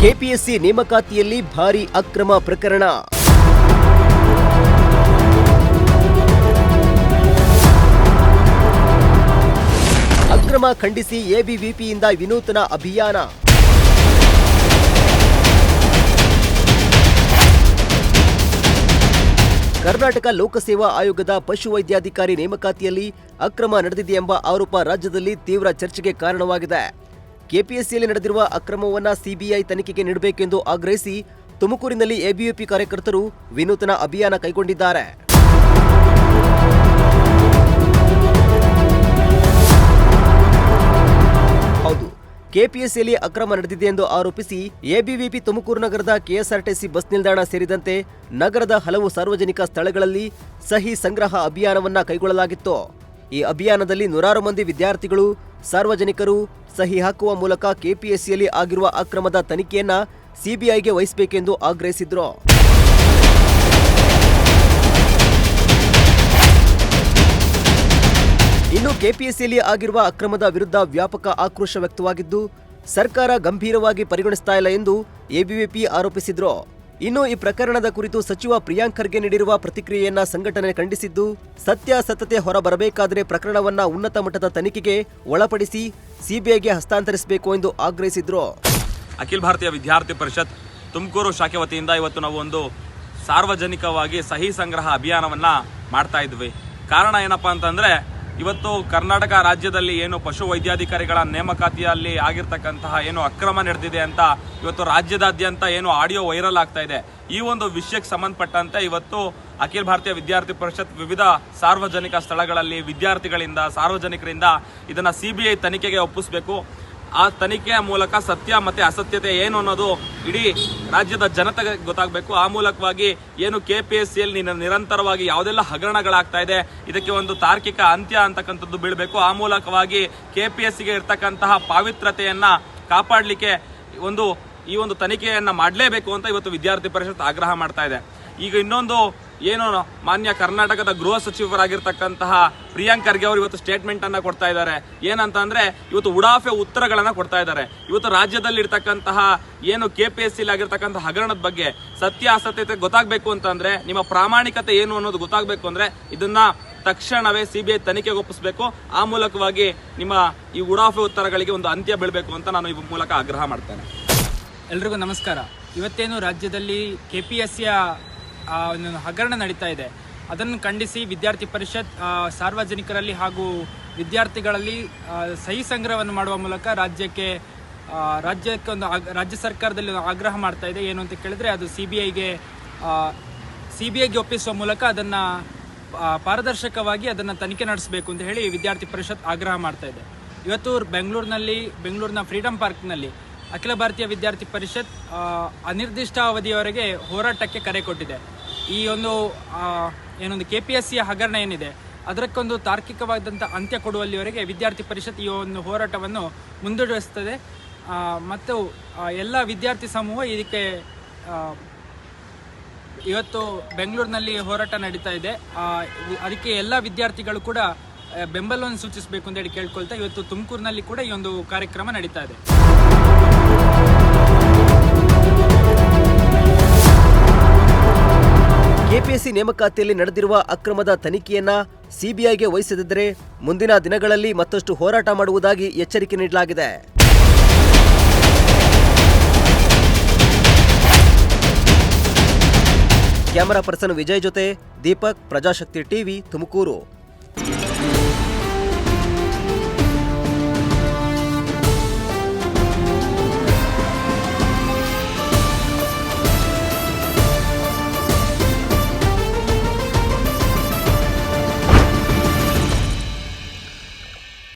KPSC ನೇಮಕಾತಿಯಲ್ಲಿ ಭಾರೀ ಅಕ್ರಮ ಪ್ರಕರಣ. ಅಕ್ರಮ ಖಂಡಿಸಿ ಎಬಿವಿಪಿಯಿಂದ ವಿನೂತನ ಅಭಿಯಾನ. ಕರ್ನಾಟಕ ಲೋಕಸೇವಾ ಆಯೋಗದ ಪಶುವೈದ್ಯಾಧಿಕಾರಿ ನೇಮಕಾತಿಯಲ್ಲಿ ಅಕ್ರಮ ನಡೆದಿದೆ ಎಂಬ ಆರೋಪ ರಾಜ್ಯದಲ್ಲಿ ತೀವ್ರ ಚರ್ಚೆಗೆ ಕಾರಣವಾಗಿದೆ. ಕೆಪಿಎಸ್ಸಿಯಲ್ಲಿ ನಡೆದಿರುವ ಅಕ್ರಮವನ್ನು ಸಿಬಿಐ ತನಿಖೆಗೆ ನೀಡಬೇಕೆಂದು ಆಗ್ರಹಿಸಿ ತುಮಕೂರಿನಲ್ಲಿ ಎಬಿವಿಪಿ ಕಾರ್ಯಕರ್ತರು ವಿನೂತನ ಅಭಿಯಾನ ಕೈಗೊಂಡಿದ್ದಾರೆ. ಹೌದು, ಕೆಪಿಎಸ್ಸಿಯಲ್ಲಿ ಅಕ್ರಮ ನಡೆದಿದೆ ಎಂದು ಆರೋಪಿಸಿ ಎಬಿವಿಪಿ ತುಮಕೂರು ನಗರದ ಕೆಎಸ್ಆರ್ಟಿಸಿ ಬಸ್ ನಿಲ್ದಾಣ ಸೇರಿದಂತೆ ನಗರದ ಹಲವು ಸಾರ್ವಜನಿಕ ಸ್ಥಳಗಳಲ್ಲಿ ಸಹಿ ಸಂಗ್ರಹ ಅಭಿಯಾನವನ್ನ ಕೈಗೊಳ್ಳಲಾಗಿತ್ತು. ಈ ಅಭಿಯಾನದಲ್ಲಿ ನೂರಾರು ಮಂದಿ ವಿದ್ಯಾರ್ಥಿಗಳು, ಸಾರ್ವಜನಿಕರು ಸಹಿ ಹಾಕುವ ಮೂಲಕ ಕೆಪಿಎಸ್ಸಿಯಲ್ಲಿ ಆಗಿರುವ ಅಕ್ರಮದ ತನಿಖೆಯನ್ನ ಸಿಬಿಐಗೆ ವಹಿಸಬೇಕೆಂದು ಆಗ್ರಹಿಸಿದ್ರು. ಇನ್ನು ಕೆಪಿಎಸ್ಸಿಯಲ್ಲಿ ಆಗಿರುವ ಅಕ್ರಮದ ವಿರುದ್ಧ ವ್ಯಾಪಕ ಆಕ್ರೋಶ ವ್ಯಕ್ತವಾಗಿದ್ದು, ಸರ್ಕಾರ ಗಂಭೀರವಾಗಿ ಪರಿಗಣಿಸ್ತಾ ಇಲ್ಲ ಎಂದು ಎಬಿವಿಪಿ ಆರೋಪಿಸಿದ್ರು. ಇನ್ನು ಈ ಪ್ರಕರಣದ ಕುರಿತು ಸಚಿವ ಪ್ರಿಯಾಂಕ್ ಖರ್ಗೆ ನೀಡಿರುವ ಪ್ರತಿಕ್ರಿಯೆಯನ್ನ ಸಂಘಟನೆ ಖಂಡಿಸಿದ್ದು, ಸತ್ಯಾಸತ್ಯತೆ ಹೊರಬರಬೇಕಾದರೆ ಪ್ರಕರಣವನ್ನ ಉನ್ನತ ಮಟ್ಟದ ತನಿಖೆಗೆ ಒಳಪಡಿಸಿ ಸಿಬಿಐಗೆ ಹಸ್ತಾಂತರಿಸಬೇಕು ಎಂದು ಆಗ್ರಹಿಸಿದ್ರು. ಅಖಿಲ ಭಾರತೀಯ ವಿದ್ಯಾರ್ಥಿ ಪರಿಷತ್ ತುಮಕೂರು ಶಾಖೆ ವತಿಯಿಂದ ಇವತ್ತು ನಾವು ಒಂದು ಸಾರ್ವಜನಿಕವಾಗಿ ಸಹಿ ಸಂಗ್ರಹ ಅಭಿಯಾನವನ್ನ ಮಾಡ್ತಾ ಇದ್ವಿ. ಕಾರಣ ಏನಪ್ಪಾ ಅಂತಂದ್ರೆ, ಇವತ್ತು ಕರ್ನಾಟಕ ರಾಜ್ಯದಲ್ಲಿ ಏನು ಪಶು ವೈದ್ಯಾಧಿಕಾರಿಗಳ ನೇಮಕಾತಿಯಲ್ಲಿ ಆಗಿರ್ತಕ್ಕಂತಹ ಏನು ಅಕ್ರಮ ನಡೆದಿದೆ ಅಂತ ಇವತ್ತು ರಾಜ್ಯದಾದ್ಯಂತ ಏನು ಆಡಿಯೋ ವೈರಲ್ ಆಗ್ತಾ ಇದೆ. ಈ ಒಂದು ವಿಷಯಕ್ಕೆ ಸಂಬಂಧಪಟ್ಟಂತೆ ಇವತ್ತು ಅಖಿಲ ಭಾರತೀಯ ವಿದ್ಯಾರ್ಥಿ ಪರಿಷತ್ ವಿವಿಧ ಸಾರ್ವಜನಿಕ ಸ್ಥಳಗಳಲ್ಲಿ ವಿದ್ಯಾರ್ಥಿಗಳಿಂದ, ಸಾರ್ವಜನಿಕರಿಂದ ಇದನ್ನ ಸಿಬಿಐ ತನಿಖೆಗೆ ಒಪ್ಪಿಸಬೇಕು. ಆ ತನಿಖೆಯ ಮೂಲಕ ಸತ್ಯ ಮತ್ತೆ ಅಸತ್ಯತೆ ಏನು ಅನ್ನೋದು ಇಡೀ ರಾಜ್ಯದ ಜನತೆಗೆ ಗೊತ್ತಾಗಬೇಕು. ಆ ಮೂಲಕವಾಗಿ ಏನು ಕೆಪಿಎಸ್ಸಿಯಲ್ಲಿ ನಿರಂತರವಾಗಿ ಯಾವುದೆಲ್ಲ ಹಗರಣಗಳಾಗ್ತಾ ಇದೆ, ಇದಕ್ಕೆ ಒಂದು ತಾರ್ಕಿಕ ಅಂತ್ಯ ಅಂತಕ್ಕಂಥದ್ದು ಬೀಳಬೇಕು. ಆ ಮೂಲಕವಾಗಿ ಕೆಪಿಎಸ್ಸಿಗೆ ಇರ್ತಕ್ಕಂತಹ ಪಾವಿತ್ರತೆಯನ್ನ ಕಾಪಾಡಲಿಕ್ಕೆ ಈ ಒಂದು ತನಿಖೆಯನ್ನ ಮಾಡಲೇಬೇಕು ಅಂತ ಇವತ್ತು ವಿದ್ಯಾರ್ಥಿ ಪರಿಷತ್ ಆಗ್ರಹ ಮಾಡ್ತಾ ಇದೆ. ಈಗ ಇನ್ನೊಂದು ಏನು ಮಾನ್ಯ ಕರ್ನಾಟಕದ ಗೃಹ ಸಚಿವರಾಗಿರ್ತಕ್ಕಂತಹ ಪ್ರಿಯಾಂಕ್ ಖರ್ಗೆ ಅವರು ಇವತ್ತು ಸ್ಟೇಟ್ಮೆಂಟ್ ಅನ್ನ ಕೊಡ್ತಾ ಇದ್ದಾರೆ. ಏನಂತಂದ್ರೆ, ಇವತ್ತು ಉಡಾಫೆ ಉತ್ತರಗಳನ್ನ ಕೊಡ್ತಾ ಇದ್ದಾರೆ. ಇವತ್ತು ರಾಜ್ಯದಲ್ಲಿ ಇರ್ತಕ್ಕಂತಹ ಏನು ಕೆಪಿಎಸ್ಸಿ ಆಗಿರ್ತಕ್ಕಂತಹ ಹಗರಣದ ಬಗ್ಗೆ ಸತ್ಯಾಸತ್ಯತೆ ಗೊತ್ತಾಗಬೇಕು ಅಂತಂದ್ರೆ, ನಿಮ್ಮ ಪ್ರಾಮಾಣಿಕತೆ ಏನು ಅನ್ನೋದು ಗೊತ್ತಾಗಬೇಕು ಅಂದ್ರೆ ಇದನ್ನ ತಕ್ಷಣವೇ ಸಿಬಿಐ ತನಿಖೆಗೆ ಒಪ್ಪಿಸಬೇಕು. ಆ ಮೂಲಕವಾಗಿ ನಿಮ್ಮ ಈ ಉಡಾಫೆ ಉತ್ತರಗಳಿಗೆ ಒಂದು ಅಂತ್ಯ ಬೀಳಬೇಕು ಅಂತ ನಾನು ಈ ಮೂಲಕ ಆಗ್ರಹ ಮಾಡ್ತೇನೆ. ಎಲ್ರಿಗೂ ನಮಸ್ಕಾರ. ಇವತ್ತೇನು ರಾಜ್ಯದಲ್ಲಿ ಕೆಪಿಎಸ್ಸಿಯ ಒಂದು ಹಗರಣ ನಡೀತಾ ಇದೆ, ಅದನ್ನು ಖಂಡಿಸಿ ವಿದ್ಯಾರ್ಥಿ ಪರಿಷತ್ ಸಾರ್ವಜನಿಕರಲ್ಲಿ ಹಾಗೂ ವಿದ್ಯಾರ್ಥಿಗಳಲ್ಲಿ ಸಹಿ ಸಂಗ್ರಹವನ್ನು ಮಾಡುವ ಮೂಲಕ ರಾಜ್ಯಕ್ಕೆ ಒಂದು ರಾಜ್ಯ ಸರ್ಕಾರದಲ್ಲಿ ಆಗ್ರಹ ಮಾಡ್ತಾ ಇದೆ. ಏನು ಅಂತ ಕೇಳಿದ್ರೆ, ಅದು ಸಿಬಿಐಗೆ ಒಪ್ಪಿಸುವ ಮೂಲಕ ಅದನ್ನು ಪಾರದರ್ಶಕವಾಗಿ ಅದನ್ನು ತನಿಖೆ ನಡೆಸಬೇಕು ಅಂತ ಹೇಳಿ ವಿದ್ಯಾರ್ಥಿ ಪರಿಷತ್ ಆಗ್ರಹ ಮಾಡ್ತಾ ಇದೆ. ಇವತ್ತು ಬೆಂಗಳೂರಿನ ಫ್ರೀಡಂ ಪಾರ್ಕ್ನಲ್ಲಿ ಅಖಿಲ ಭಾರತೀಯ ವಿದ್ಯಾರ್ಥಿ ಪರಿಷತ್ ಅನಿರ್ದಿಷ್ಟ ಅವಧಿಯವರೆಗೆ ಹೋರಾಟಕ್ಕೆ ಕರೆ ಕೊಟ್ಟಿದೆ. ಈ ಏನೊಂದು ಕೆಪಿಎಸ್ಸಿಯ ಹಗರಣ ಏನಿದೆ ಅದಕ್ಕೊಂದು ತಾರ್ಕಿಕವಾದಂಥ ಅಂತ್ಯ ಕೊಡುವಲ್ಲಿವರೆಗೆ ವಿದ್ಯಾರ್ಥಿ ಪರಿಷತ್ ಈ ಒಂದು ಹೋರಾಟವನ್ನು ಮುಂದುವರಿಸುತ್ತದೆ. ಮತ್ತು ಎಲ್ಲ ವಿದ್ಯಾರ್ಥಿ ಸಮೂಹ ಇದಕ್ಕೆ ಇವತ್ತು ಬೆಂಗಳೂರಿನಲ್ಲಿ ಹೋರಾಟ ನಡೀತಾ ಇದೆ. ಅದಕ್ಕೆ ಎಲ್ಲ ವಿದ್ಯಾರ್ಥಿಗಳು ಕೂಡ ಬೆಂಬಲವನ್ನು ಸೂಚಿಸಬೇಕು ಅಂತ ಹೇಳಿ ಕೇಳ್ಕೊಳ್ತಾ ಇವತ್ತು ತುಮಕೂರಿನಲ್ಲಿ ಕೂಡ ಈ ಒಂದು ಕಾರ್ಯಕ್ರಮ ನಡೀತಾ ಇದೆ. ಕೆಪಿಎಸ್ಸಿ ನೇಮಕಾತಿಯಲ್ಲಿ ನಡೆದಿರುವ ಅಕ್ರಮದ ತನಿಖೆಯನ್ನ ಸಿಬಿಐಗೆ ವಹಿಸದಿದ್ದರೆ ಮುಂದಿನ ದಿನಗಳಲ್ಲಿ ಮತ್ತಷ್ಟು ಹೋರಾಟ ಮಾಡುವುದಾಗಿ ಎಚ್ಚರಿಕೆ ನೀಡಲಾಗಿದೆ. ಕ್ಯಾಮರಾ ಪರ್ಸನ್ ವಿಜಯ್ ಜೊತೆ ದೀಪಕ್, ಪ್ರಜಾಶಕ್ತಿ ಟಿವಿ, ತುಮಕೂರು.